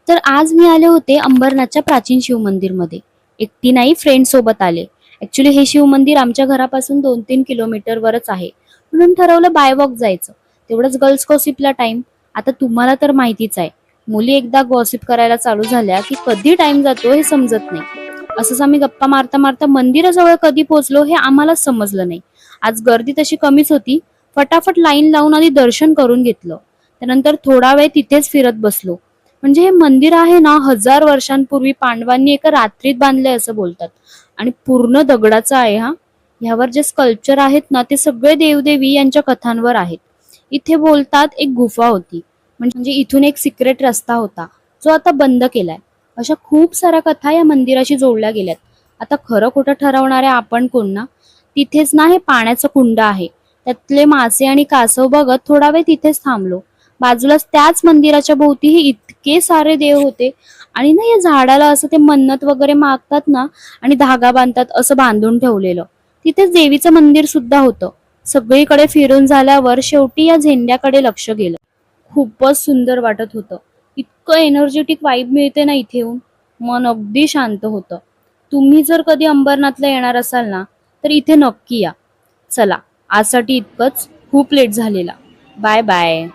तर आज मी आले होते अंबरनाथच्या प्राचीन शिव मंदिरमध्ये. एकटी नाही, फ्रेंड सोबत आले. ऍक्च्युली हे शिव मंदिर आमच्या घरापासून 2-3 किलोमीटर वरच आहे, म्हणून ठरवलं बाय वॉक जायचं. तेवढंच गर्ल्स गॉसिपला टाइम. आता तुम्हाला तर माहितीच आहे, मुली एकदा गॉसिप करायला चालू झाल्या की कधी टाइम जातो हे समजत नाही. असंच आम्ही गप्पा मारता मारता मंदिराजवळ कधी पोहोचलो हे आम्हालाच समजलं नाही. आज गर्दी तशी कमीच होती. फटाफट लाईन लावून आधी दर्शन करून घेतलं. त्यानंतर थोडा वेळ तिथेच फिरत बसलो. म्हणजे हे मंदिर आहे ना, 1000 वर्षांपूर्वी पांडवांनी एका रात्रीत बांधले असं बोलतात. आणि पूर्ण दगडाचं आहे हा. ह्यावर जे स्कल्पचर आहेत ना, ते सगळे देवदेवी यांच्या कथांवर आहेत. इथे बोलतात एक गुफा होती, म्हणजे इथून एक सिक्रेट रस्ता होता, जो आता बंद केलाय. अशा खूप साऱ्या कथा या मंदिराशी जोडल्या गेल्यात. आता खरं खोटं ठरवणारे आपण कोण ना. तिथेच ना हे पाण्याचं कुंड आहे. त्यातले मासे आणि कासव बघत थोडा वेळ तिथेच थांबलो. बाजूलाच त्याच मंदिराच्या भोवती हे इतके सारे देव होते. आणि ना या झाडाला असं ते मन्नत वगैरे मागतात ना, आणि धागा बांधतात असं बांधून ठेवलेलं. तिथेच देवीचं मंदिर सुद्धा होतं. सगळीकडे फिरून झाल्यावर शेवटी या झेंड्याकडे लक्ष गेलं. खूपच सुंदर वाटत होतं. इतकं एनर्जेटिक वाईब मिळते ना इथे येऊन. मन अगदी शांत होतं. तुम्ही जर कधी अंबरनाथला येणार असाल ना, तर इथे नक्की या. चला, आजसाठी इतकंच. खूप लेट झालेला. Bye bye.